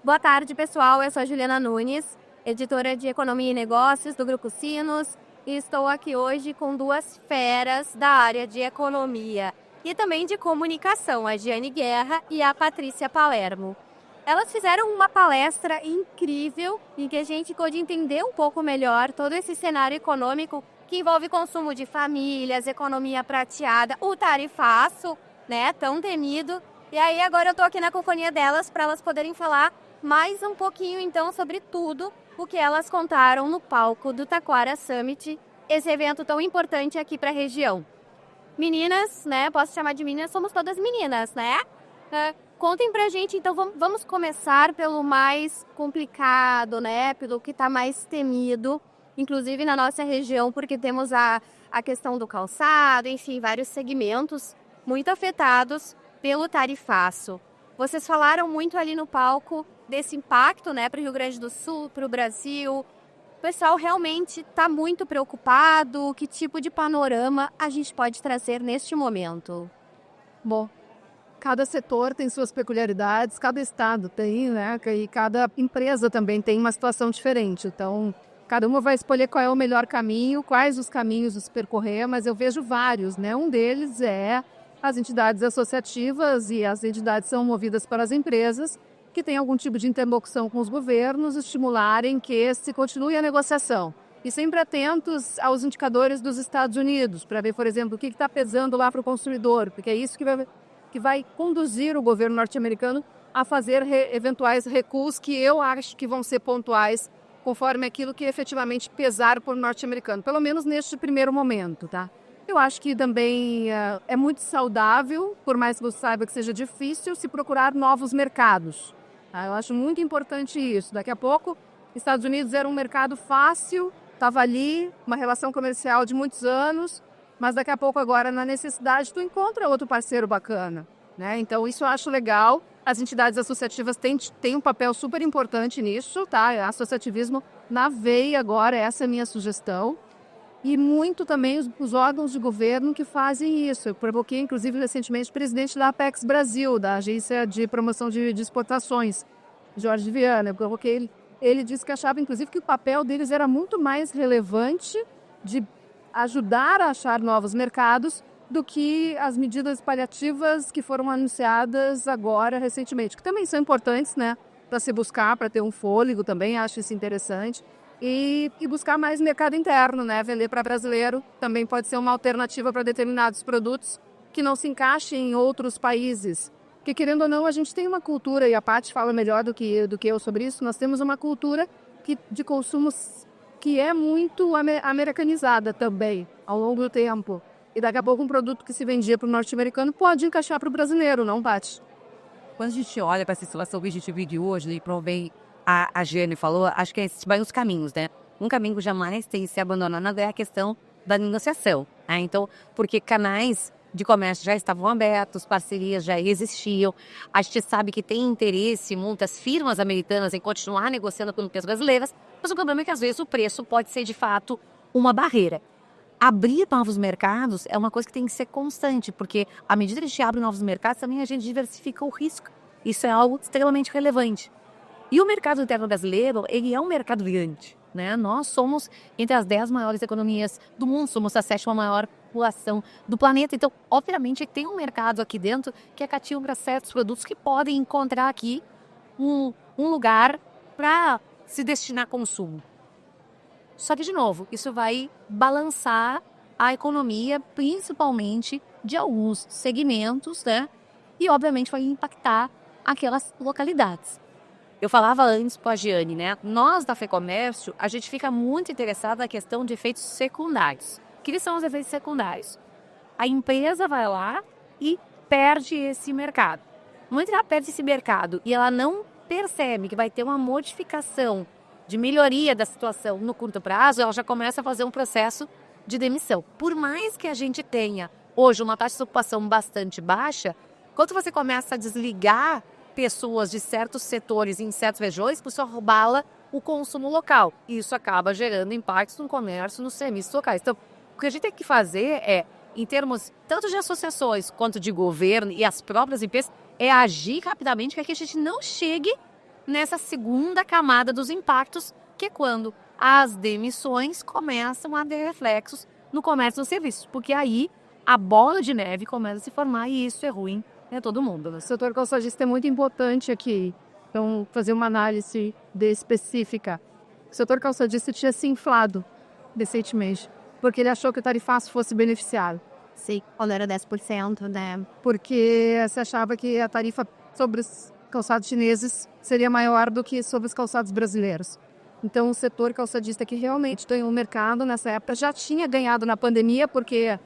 Boa tarde, pessoal. Eu sou a Juliana Nunes, editora de Economia e Negócios do Grupo Sinos, e estou aqui hoje com duas feras da área de economia e também de comunicação, a Giane Guerra e a Patrícia Palermo. Elas fizeram uma palestra incrível em que a gente pôde entender um pouco melhor todo esse cenário econômico que envolve consumo de famílias, economia prateada, o tarifaço, né, tão temido. E aí agora eu estou aqui na companhia delas para elas poderem falar mais um pouquinho então sobre tudo o que elas contaram no palco do Taquara Summit, esse evento tão importante aqui para a região. Meninas, né, posso chamar de meninas, somos todas meninas, né? Contem pra gente, então vamos começar pelo mais complicado, né, pelo que está mais temido, inclusive na nossa região, porque temos a questão do calçado, enfim, vários segmentos muito afetados pelo tarifaço. Vocês falaram muito ali no palco desse impacto, né, para o Rio Grande do Sul, para o Brasil. O pessoal realmente está muito preocupado. Que tipo de panorama a gente pode trazer neste momento? Bom, cada setor tem suas peculiaridades, cada estado tem, né, e cada empresa também tem uma situação diferente. Então, cada uma vai escolher qual é o melhor caminho, quais os caminhos a se percorrer, mas eu vejo vários, né? Um deles é as entidades associativas, e as entidades são movidas pelas empresas que têm algum tipo de interlocução com os governos, estimularem que se continue a negociação. E sempre atentos aos indicadores dos Estados Unidos, para ver, por exemplo, o que está pesando lá para o consumidor, porque é isso que vai conduzir o governo norte-americano a fazer eventuais recuos que eu acho que vão ser pontuais, conforme aquilo que efetivamente pesar por norte-americano, pelo menos neste primeiro momento, tá? Eu acho que também é muito saudável, por mais que você saiba que seja difícil, se procurar novos mercados. Tá? Eu acho muito importante isso. Daqui a pouco, Estados Unidos era um mercado fácil, estava ali, uma relação comercial de muitos anos, mas daqui a pouco agora, na necessidade, tu encontra outro parceiro bacana, né? Então, isso eu acho legal. As entidades associativas têm um papel super importante nisso, tá? Associativismo na veia agora, essa é a minha sugestão. E muito também os órgãos de governo que fazem isso. Eu provoquei, inclusive, recentemente o presidente da Apex Brasil, da Agência de Promoção de Exportações, Jorge Viana. Eu provoquei ele. Ele disse que achava, inclusive, que o papel deles era muito mais relevante de ajudar a achar novos mercados do que as medidas paliativas que foram anunciadas agora, recentemente, que também são importantes, né, para se buscar, para ter um fôlego também, acho isso interessante. E buscar mais mercado interno, né? Vender para brasileiro também pode ser uma alternativa para determinados produtos que não se encaixem em outros países. Porque, querendo ou não, a gente tem uma cultura, e a Paty fala melhor do que eu sobre isso, nós temos uma cultura de consumo que é muito americanizada também, ao longo do tempo. E daqui a pouco um produto que se vendia para o norte-americano pode encaixar para o brasileiro, não, Paty? Quando a gente olha para essa situação que a gente vive hoje, e provavelmente a Giane falou, acho que esses são os caminhos, né? Um caminho que jamais tem que ser abandonado é a questão da negociação, né? Então, porque canais de comércio já estavam abertos, parcerias já existiam, a gente sabe que tem interesse muitas firmas americanas em continuar negociando com empresas brasileiras, mas o problema é que às vezes o preço pode ser de fato uma barreira. Abrir novos mercados é uma coisa que tem que ser constante, porque à medida que a gente abre novos mercados, também a gente diversifica o risco. Isso é algo extremamente relevante. E o mercado interno brasileiro, ele é um mercado gigante, né? Nós somos entre as 10 maiores economias do mundo, somos a 7ª maior população do planeta. Então, obviamente, tem um mercado aqui dentro que é cativo para certos produtos que podem encontrar aqui um lugar para se destinar a consumo. Só que, de novo, isso vai balançar a economia, principalmente de alguns segmentos, né? E, obviamente, vai impactar aquelas localidades. Eu falava antes com a Giane, né? Nós da FEComércio, a gente fica muito interessado na questão de efeitos secundários. O que são os efeitos secundários? A empresa vai lá e perde esse mercado. No momento que ela perde esse mercado e ela não percebe que vai ter uma modificação de melhoria da situação no curto prazo, ela já começa a fazer um processo de demissão. Por mais que a gente tenha hoje uma taxa de ocupação bastante baixa, quando você começa a desligar pessoas de certos setores em certas regiões, isso abala o consumo local. E isso acaba gerando impactos no comércio, nos serviços locais. Então, o que a gente tem que fazer é, em termos tanto de associações quanto de governo e as próprias empresas, é agir rapidamente para que a gente não chegue nessa segunda camada dos impactos, que é quando as demissões começam a ter reflexos no comércio e nos serviços, porque aí a bola de neve começa a se formar e isso é ruim para todo mundo. O setor calçadista é muito importante aqui. Então, fazer uma análise específica. O setor calçadista tinha se inflado recentemente, porque ele achou que o tarifaço fosse beneficiário. Sim, quando era 10%, né? Porque se achava que a tarifa sobre os calçados chineses seria maior do que sobre os calçados brasileiros. Então, o setor calçadista que realmente ganhou o mercado nessa época já tinha ganhado na pandemia, porque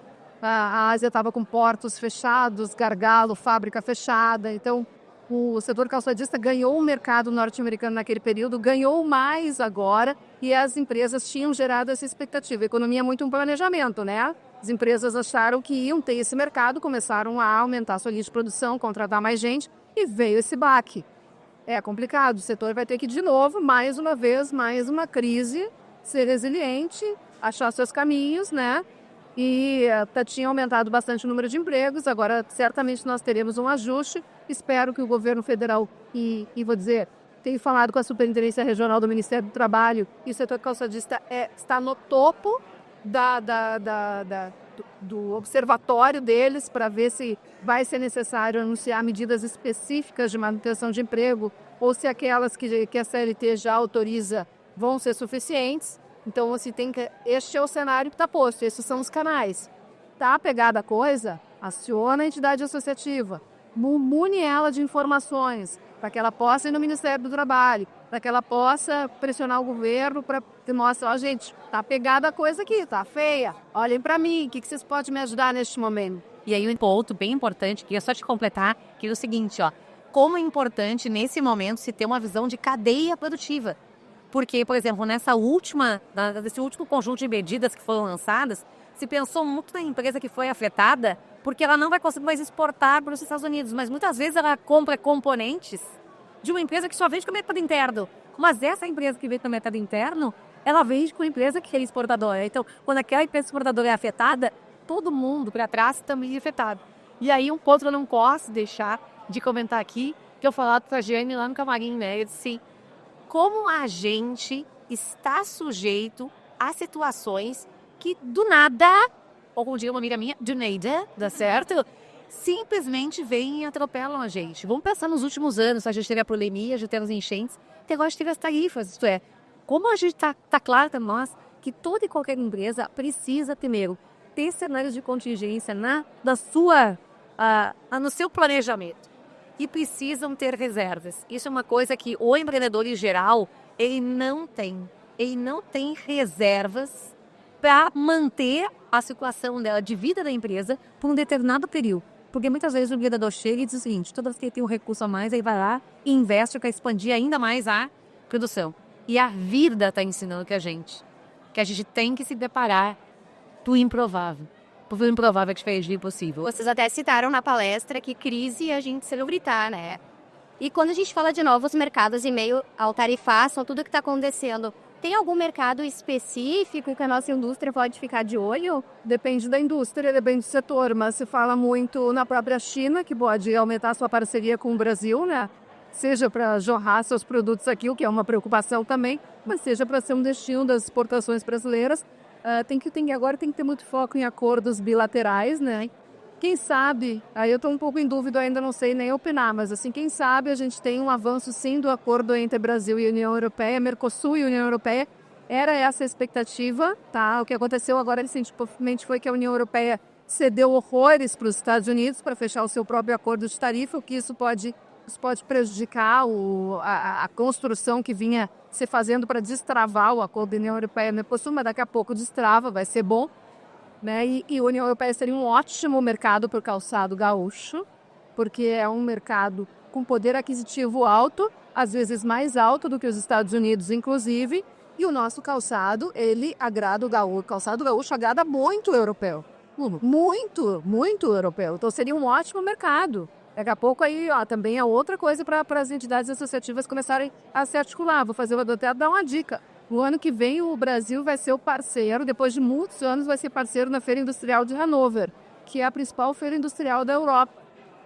a Ásia estava com portos fechados, gargalo, fábrica fechada. Então, o setor calçadista ganhou o mercado norte-americano naquele período, ganhou mais agora, e as empresas tinham gerado essa expectativa. A economia é muito um planejamento, né? As empresas acharam que iam ter esse mercado, começaram a aumentar a sua linha de produção, contratar mais gente, e veio esse baque. É complicado, o setor vai ter que, de novo, mais uma vez, mais uma crise, ser resiliente, achar seus caminhos, né? E tinha aumentado bastante o número de empregos, agora certamente nós teremos um ajuste. Espero que o governo federal tenha falado com a Superintendência Regional do Ministério do Trabalho, e o setor calçadista está no topo do observatório deles para ver se vai ser necessário anunciar medidas específicas de manutenção de emprego ou se aquelas que a CLT já autoriza vão ser suficientes. Então, este é o cenário que está posto, esses são os canais. Está pegada a coisa? Aciona a entidade associativa, mune ela de informações, para que ela possa ir no Ministério do Trabalho, para que ela possa pressionar o governo para mostrar, gente, está pegada a coisa aqui, está feia, olhem para mim, o que vocês podem me ajudar neste momento? E aí um ponto bem importante, queria só te completar, que é o seguinte, como é importante nesse momento se ter uma visão de cadeia produtiva. Porque, por exemplo, nesse último conjunto de medidas que foram lançadas, se pensou muito na empresa que foi afetada, porque ela não vai conseguir mais exportar para os Estados Unidos, mas muitas vezes ela compra componentes de uma empresa que só vende com o mercado interno. Mas essa empresa que vende com o mercado interno, ela vende com a empresa que é exportadora. Então, quando aquela empresa exportadora é afetada, todo mundo para trás também é afetado. E aí, um ponto que eu não posso deixar de comentar aqui, que eu falava para a Jane lá no camarim, né? Eu disse, como a gente está sujeito a situações que do nada, ou como diria uma amiga minha, do nada, dá certo? Simplesmente vêm e atropelam a gente. Vamos pensar nos últimos anos, a gente teve a pandemia, a gente teve as enchentes, até agora a gente teve as tarifas, isto é, como a gente está claro para nós que toda e qualquer empresa precisa primeiro ter cenários de contingência no seu planejamento. E precisam ter reservas. Isso é uma coisa que o empreendedor em geral, ele não tem. Ele não tem reservas para manter a situação dela de vida da empresa por um determinado período. Porque muitas vezes o empreendedor chega e diz o seguinte, toda vez que ele tem um recurso a mais, ele vai lá e investe para expandir ainda mais a produção. E a vida está ensinando que a gente tem que se preparar para o improvável. Porque o improvável é que fez o impossível. Vocês até citaram na palestra que crise a gente se gritar, né? E quando a gente fala de novos mercados em meio ao tarifaço, tudo que está acontecendo, tem algum mercado específico que a nossa indústria pode ficar de olho? Depende da indústria, depende do setor, mas se fala muito na própria China, que pode aumentar sua parceria com o Brasil, né? Seja para jorrar seus produtos aqui, o que é uma preocupação também, mas seja para ser um destino das exportações brasileiras. Agora tem que ter muito foco em acordos bilaterais, né? Quem sabe, aí eu estou um pouco em dúvida, ainda não sei nem opinar, mas assim, quem sabe a gente tem um avanço sim do acordo entre Brasil e União Europeia, Mercosul e União Europeia. Era essa a expectativa, tá? O que aconteceu agora recentemente foi que a União Europeia cedeu horrores para os Estados Unidos para fechar o seu próprio acordo de tarifa, o que isso pode prejudicar a construção que vinha se fazendo para destravar o acordo da União Europeia-Mercosul, mas daqui a pouco destrava, vai ser bom, né? E a União Europeia seria um ótimo mercado para o calçado gaúcho, porque é um mercado com poder aquisitivo alto, às vezes mais alto do que os Estados Unidos, inclusive, e o nosso calçado, ele agrada o gaúcho. O calçado gaúcho agrada muito o europeu. Muito, muito europeu. Então seria um ótimo mercado. Daqui a pouco aí, também é outra coisa para as entidades associativas começarem a se articular. Vou até dar uma dica. O ano que vem o Brasil vai ser o parceiro, depois de muitos anos vai ser parceiro na Feira Industrial de Hannover, que é a principal feira industrial da Europa.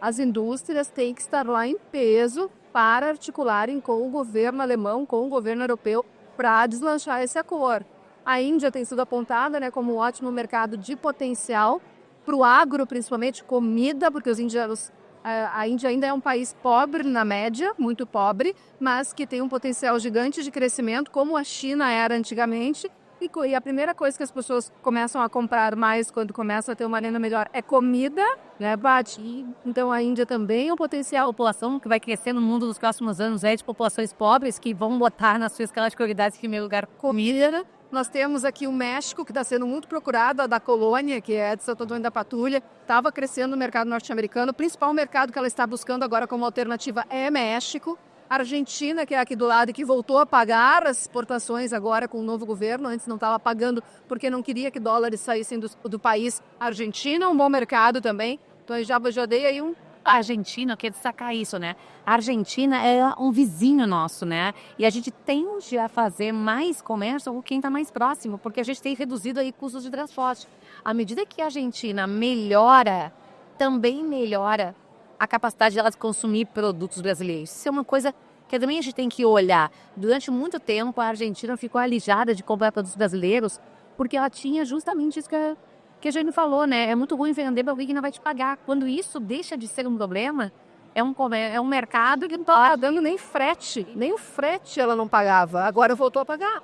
As indústrias têm que estar lá em peso para articularem com o governo alemão, com o governo europeu, para deslanchar esse acordo. A Índia tem sido apontada, né, como um ótimo mercado de potencial para o agro, principalmente comida, porque os indianos, a Índia ainda é um país pobre na média, muito pobre, mas que tem um potencial gigante de crescimento, como a China era antigamente. E a primeira coisa que as pessoas começam a comprar mais quando começam a ter uma renda melhor é comida, né, Bati? Então a Índia também é um potencial. A população que vai crescer no mundo nos próximos anos é de populações pobres que vão botar nas suas categorias em primeiro lugar comida. Nós temos aqui o México, que está sendo muito procurado, a da Colônia, que é de Santo Antônio da Patrulha, estava crescendo no mercado norte-americano. O principal mercado que ela está buscando agora como alternativa é México. A Argentina, que é aqui do lado e que voltou a pagar as exportações agora com o novo governo, antes não estava pagando porque não queria que dólares saíssem do país. A Argentina é um bom mercado também, então eu já dei aí um... A Argentina, eu quero destacar isso, né? A Argentina é um vizinho nosso, né? E a gente tende a fazer mais comércio com quem está mais próximo, porque a gente tem reduzido aí custos de transporte. À medida que a Argentina melhora, também melhora a capacidade dela de consumir produtos brasileiros. Isso é uma coisa que também a gente tem que olhar. Durante muito tempo, a Argentina ficou alijada de comprar produtos brasileiros, porque ela tinha justamente isso que a gente falou, né? É muito ruim vender para alguém que não vai te pagar. Quando isso deixa de ser um problema, é um mercado que não está dando nem frete. Nem o frete ela não pagava. Agora voltou a pagar.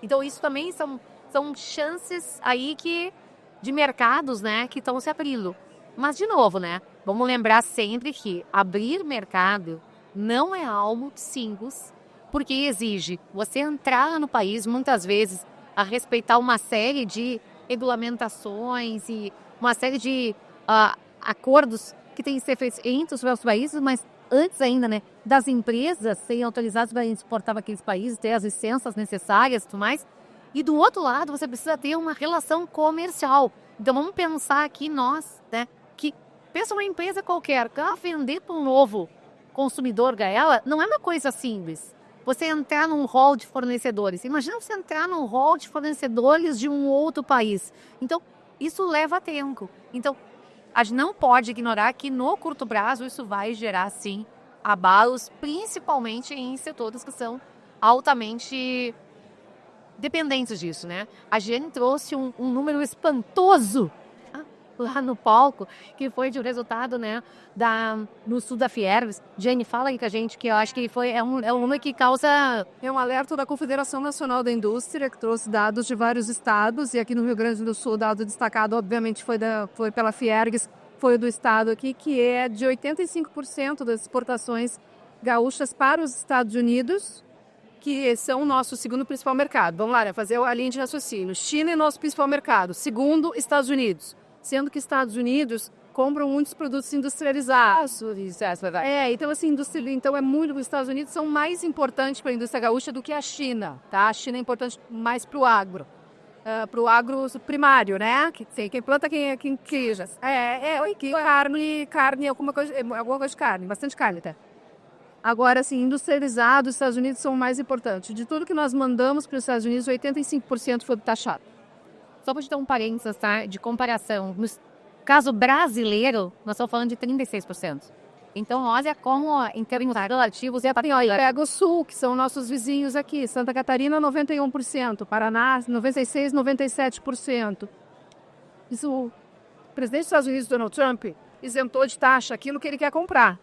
Então isso também são chances aí de mercados, né, que estão se abrindo. Mas, de novo, né, vamos lembrar sempre que abrir mercado não é algo simples, porque exige você entrar no país, muitas vezes, a respeitar uma série de regulamentações e uma série de acordos que têm que ser feitos entre os países, mas antes ainda, né, das empresas serem autorizadas para exportar para aqueles países, ter as licenças necessárias e tudo mais. E do outro lado, você precisa ter uma relação comercial. Então, vamos pensar aqui nós, né, que pensa uma empresa qualquer, que ela vender para um novo consumidor ela não é uma coisa simples. Você entrar num hall de fornecedores. Imagina você entrar num hall de fornecedores de um outro país. Então, isso leva tempo. Então, a gente não pode ignorar que no curto prazo isso vai gerar, sim, abalos, principalmente em setores que são altamente dependentes disso, né? A Jane trouxe um número espantoso lá no palco, que foi de um resultado, né, no sul da Fiergs. Jane, fala aí com a gente, que eu acho que é um número que causa... É um alerta da Confederação Nacional da Indústria, que trouxe dados de vários estados, e aqui no Rio Grande do Sul o dado destacado, obviamente, foi pela Fiergs, foi do estado aqui, que é de 85% das exportações gaúchas para os Estados Unidos, que são o nosso segundo principal mercado. Vamos lá, né, fazer a linha de raciocínio. China é nosso principal mercado, segundo, Estados Unidos. Sendo que Estados Unidos compram muitos produtos industrializados. Então assim, então os Estados Unidos são mais importantes para a indústria gaúcha do que a China, tá? A China é importante mais para o agro primário, né? Quem planta, quem queija. Carne, alguma coisa de carne, bastante carne até. Agora, assim, industrializado, os Estados Unidos são mais importantes. De tudo que nós mandamos para os Estados Unidos, 85% foi taxado. Só para te dar um parênteses, tá? De comparação, no caso brasileiro, nós estamos falando de 36%. Então, olha como, em termos relativos, Pega o Sul, que são nossos vizinhos aqui. Santa Catarina, 91%. Paraná, 96%, 97%. Isso, o presidente dos Estados Unidos, Donald Trump, isentou de taxa aquilo que ele quer comprar,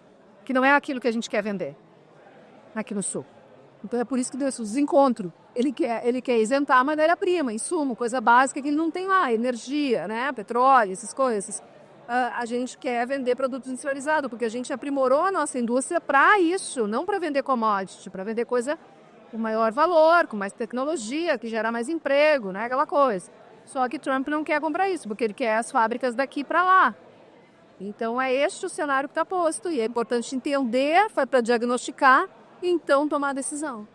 que não é aquilo que a gente quer vender aqui no Sul. Então, é por isso que deu esse desencontro. Ele quer isentar a matéria-prima, insumo, coisa básica que ele não tem lá, energia, né, petróleo, essas coisas. A gente quer vender produto industrializado, porque a gente aprimorou a nossa indústria para isso, não para vender commodity, para vender coisa com maior valor, com mais tecnologia, que gera mais emprego, né, aquela coisa. Só que Trump não quer comprar isso, porque ele quer as fábricas daqui para lá. Então, é este o cenário que está posto, e é importante entender, para diagnosticar e então tomar a decisão.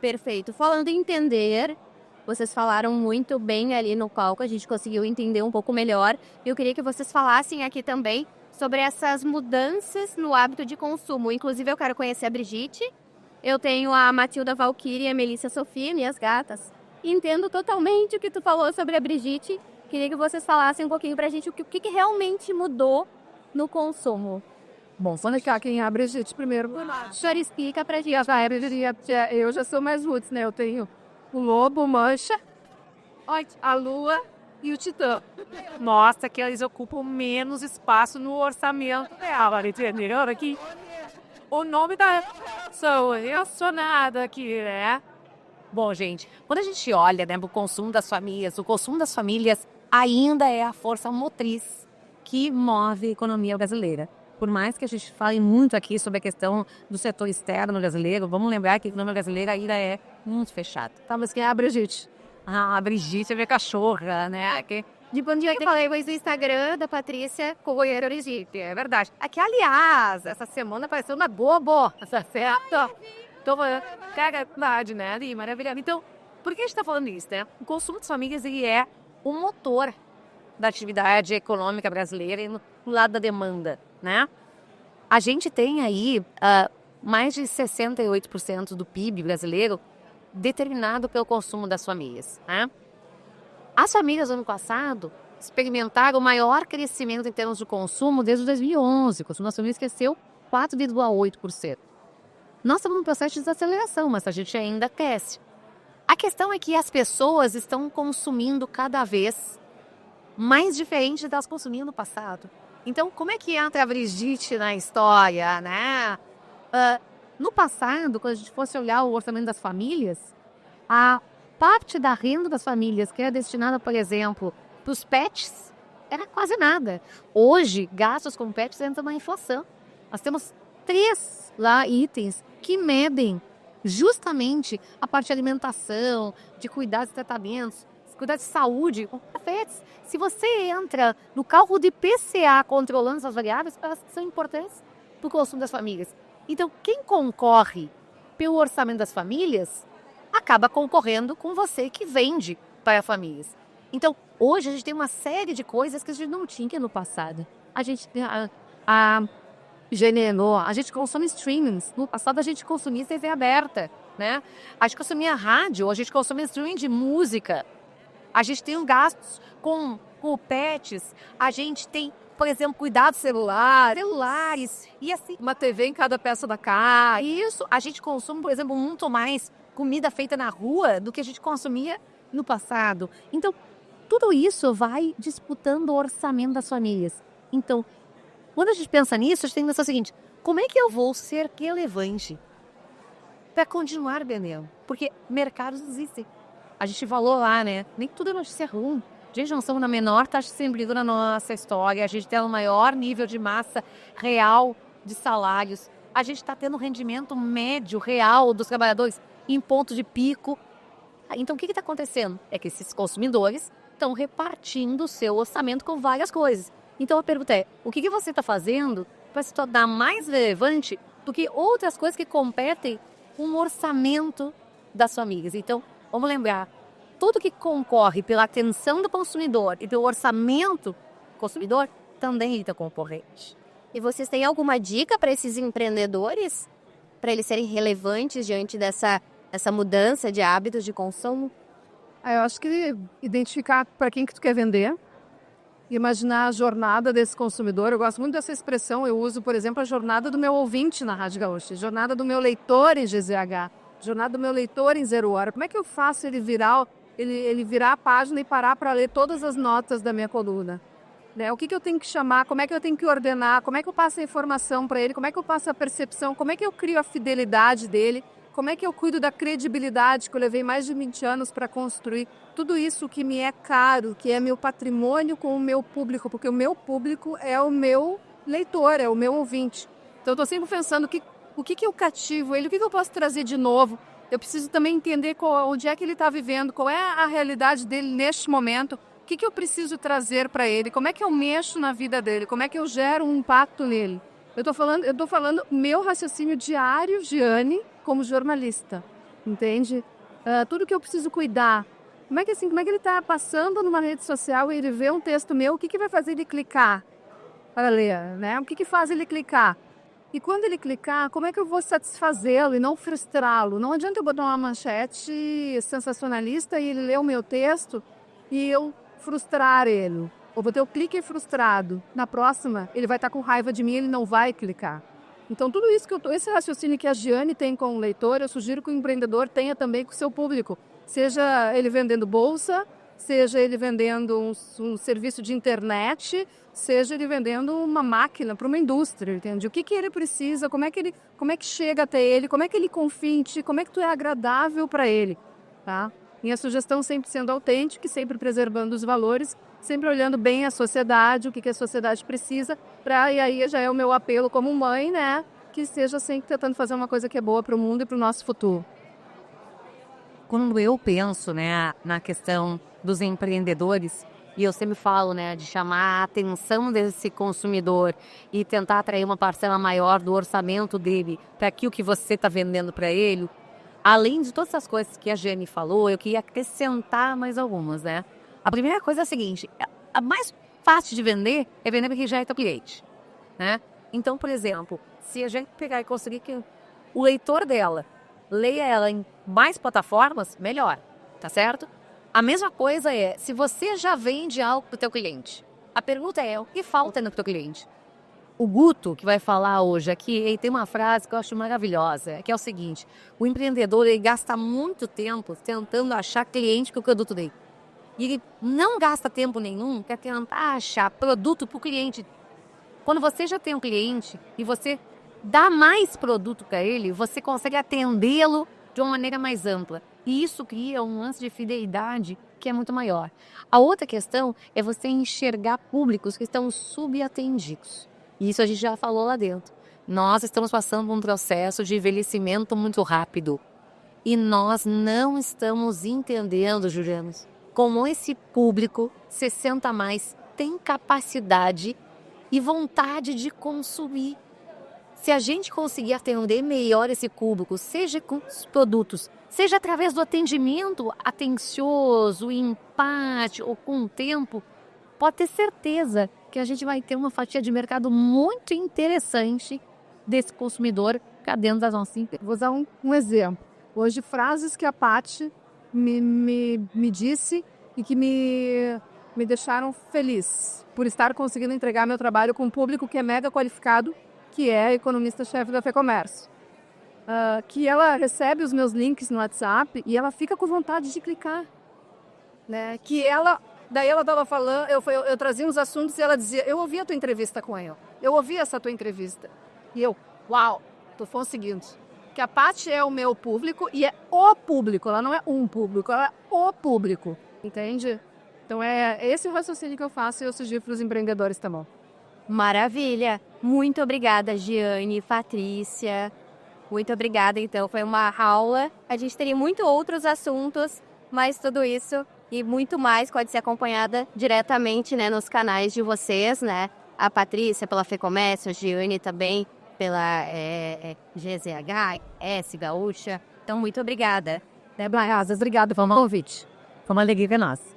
Perfeito. Falando em entender, vocês falaram muito bem ali no palco, a gente conseguiu entender um pouco melhor. Eu queria que vocês falassem aqui também sobre essas mudanças no hábito de consumo. Inclusive, eu quero conhecer a Brigitte. Eu tenho a Matilda Valkyrie e a Melissa Sofia, minhas gatas. Entendo totalmente o que tu falou sobre a Brigitte. Queria que vocês falassem um pouquinho pra gente o que realmente mudou no consumo. Bom, quando é que quem abre a gente primeiro. O senhor explica pra gente. Eu já sou mais roots, né? Eu tenho o lobo, mancha, a lua e o titã. Mostra que eles ocupam menos espaço no orçamento dela, entendeu? Aqui, o nome da sou relacionada aqui, né? Bom, gente, quando a gente olha, né, o consumo das famílias ainda é a força motriz que move a economia brasileira. Por mais que a gente fale muito aqui sobre a questão do setor externo brasileiro, vamos lembrar que a economia brasileira ainda é muito fechada. Tá, mas quem é a Brigitte? A Brigitte é minha cachorra, né? De bom dia que falei mais no Instagram da Patrícia Corroeiro Brigitte. É verdade. Aqui, aliás, essa semana apareceu uma boa, tá certo? Então, cara, é verdade, né? E maravilhoso. Então, por que a gente tá falando isso, né? O consumo das famílias, ele é o motor da atividade econômica brasileira e no lado da demanda, né? A gente tem aí mais de 68% do PIB brasileiro determinado pelo consumo das famílias, né? As famílias, no ano passado, experimentaram o maior crescimento em termos de consumo desde 2011. O consumo das famílias cresceu 4,8%. Nós estamos num processo de desaceleração, mas a gente ainda cresce. A questão é que as pessoas estão consumindo cada vez mais diferente das que consumiam no passado. Então, como é que entra a Brigitte na história, né? No passado, quando a gente fosse olhar o orçamento das famílias, a parte da renda das famílias que era destinada, por exemplo, para os pets, era quase nada. Hoje, gastos com pets entram na inflação. Nós temos 3 itens que medem justamente a parte de alimentação, de cuidados e tratamentos, cuidar de saúde, com pets. Se você entra no cálculo de PCA controlando essas variáveis, elas são importantes para o consumo das famílias. Então, quem concorre pelo orçamento das famílias acaba concorrendo com você que vende para famílias. Então, hoje a gente tem uma série de coisas que a gente não tinha no passado. A gente tem a gente consome streamings. No passado a gente consumia TV aberta, né? A gente consumia rádio, a gente consumia streaming de música. A gente tem gastos com pets, a gente tem, por exemplo, cuidado celulares, e assim, uma TV em cada peça da casa. Isso, a gente consome, por exemplo, muito mais comida feita na rua do que a gente consumia no passado. Então, tudo isso vai disputando o orçamento das famílias. Então, quando a gente pensa nisso, a gente tem que pensar o seguinte: como é que eu vou ser relevante para continuar vendendo? Porque mercados existem. A gente falou lá, né? Nem tudo é notícia ruim. Gente, nós estamos na menor taxa de desemprego na nossa história. A gente tem o maior nível de massa real de salários. A gente está tendo rendimento médio real dos trabalhadores em ponto de pico. Então, o que está acontecendo? É que esses consumidores estão repartindo o seu orçamento com várias coisas. Então, a pergunta é: o que você está fazendo para se tornar mais relevante do que outras coisas que competem com o orçamento das famílias? Então, vamos lembrar, tudo que concorre pela atenção do consumidor e pelo orçamento do consumidor também é concorrente. E vocês têm alguma dica para esses empreendedores? Para eles serem relevantes diante dessa mudança de hábitos de consumo? Eu acho que identificar para quem que tu quer vender, imaginar a jornada desse consumidor. Eu gosto muito dessa expressão, eu uso, por exemplo, a jornada do meu ouvinte na Rádio Gaúcha, jornada do meu leitor em GZH, jornada do meu leitor em 0 Hora. Como é que eu faço ele virar a página e parar para ler todas as notas da minha coluna? Né? O que eu tenho que chamar, como é que eu tenho que ordenar, como é que eu passo a informação para ele, como é que eu passo a percepção, como é que eu crio a fidelidade dele, como é que eu cuido da credibilidade que eu levei mais de 20 anos para construir. Tudo isso que me é caro, que é meu patrimônio com o meu público, porque o meu público é o meu leitor, é o meu ouvinte. Então eu estou sempre pensando o que eu cativo ele, o que eu posso trazer de novo. Eu preciso também entender onde é que ele está vivendo, qual é a realidade dele neste momento, o que eu preciso trazer para ele, como é que eu mexo na vida dele, como é que eu gero um impacto nele. Eu estou falando meu raciocínio diário, Giane, como jornalista, entende? Tudo que eu preciso cuidar. Como é que ele está passando numa rede social e ele vê um texto meu, o que vai fazer ele clicar para ler, né? O que faz ele clicar? E quando ele clicar, como é que eu vou satisfazê-lo e não frustrá-lo? Não adianta eu botar uma manchete sensacionalista e ele ler o meu texto e eu frustrar ele. ou vou ter o clique frustrado. Na próxima, ele vai estar com raiva de mim, ele não vai clicar. Então, tudo isso esse raciocínio que a Giane tem com o leitor, eu sugiro que o empreendedor tenha também com o seu público. Seja ele vendendo bolsa, seja ele vendendo um serviço de internet, seja ele vendendo uma máquina para uma indústria, entende? O que ele precisa, como é que chega até ele, como é que ele confia em ti, como é que tu é agradável para ele, tá? Minha sugestão sempre sendo autêntica, sempre preservando os valores, sempre olhando bem a sociedade, o que a sociedade precisa, e aí já é o meu apelo como mãe, né? Que esteja sempre tentando fazer uma coisa que é boa para o mundo e para o nosso futuro. Quando eu penso, né, na questão dos empreendedores, e eu sempre falo, né, de chamar a atenção desse consumidor e tentar atrair uma parcela maior do orçamento dele para aquilo que você está vendendo para ele, além de todas as coisas que a Giane falou, eu queria acrescentar mais algumas, né? A primeira coisa é a seguinte, a mais fácil de vender é vender porque já é teu cliente, né? Então, por exemplo, se a gente pegar e conseguir que o leitor dela leia ela em mais plataformas, melhor, tá certo? A mesma coisa é, se você já vende algo para o teu cliente, a pergunta é, o que falta no teu cliente? O Guto, que vai falar hoje aqui, ele tem uma frase que eu acho maravilhosa, que é o seguinte, o empreendedor ele gasta muito tempo tentando achar cliente para o produto dele. E ele não gasta tempo nenhum para tentar achar produto para o cliente. Quando você já tem um cliente e você dá mais produto para ele, você consegue atendê-lo de uma maneira mais ampla. E isso cria um lance de fidelidade que é muito maior. A outra questão é você enxergar públicos que estão subatendidos. E isso a gente já falou lá dentro. Nós estamos passando por um processo de envelhecimento muito rápido. E nós não estamos entendendo, Julianos, como esse público 60 a mais tem capacidade e vontade de consumir. Se a gente conseguir atender melhor esse público, seja com os produtos, seja através do atendimento atencioso, empático ou com o tempo, pode ter certeza que a gente vai ter uma fatia de mercado muito interessante desse consumidor cá dentro das nossas empresas. Vou usar um exemplo. Hoje, frases que a Paty me disse e que me deixaram feliz por estar conseguindo entregar meu trabalho com um público que é mega qualificado, que é economista-chefe da FEComércio. Que ela recebe os meus links no WhatsApp e ela fica com vontade de clicar. Né? Daí ela estava falando, eu trazia uns assuntos e ela dizia, eu ouvi a tua entrevista com ele, eu ouvi essa tua entrevista. E eu, uau, estou conseguindo. Que a Paty é o meu público e é o público, ela não é um público, ela é o público, entende? Então é esse o raciocínio que eu faço e eu sugiro para os empreendedores também. Maravilha! Muito obrigada, Giane, Patrícia. Muito obrigada, então. Foi uma aula. A gente teria muitos outros assuntos, mas tudo isso e muito mais pode ser acompanhada diretamente, né, nos canais de vocês, né? A Patrícia pela FEComércio, a Giane também pela GZH, S Gaúcha. Então, muito obrigada. Débora Asas, obrigada pelo convite. Foi uma alegria ver nós.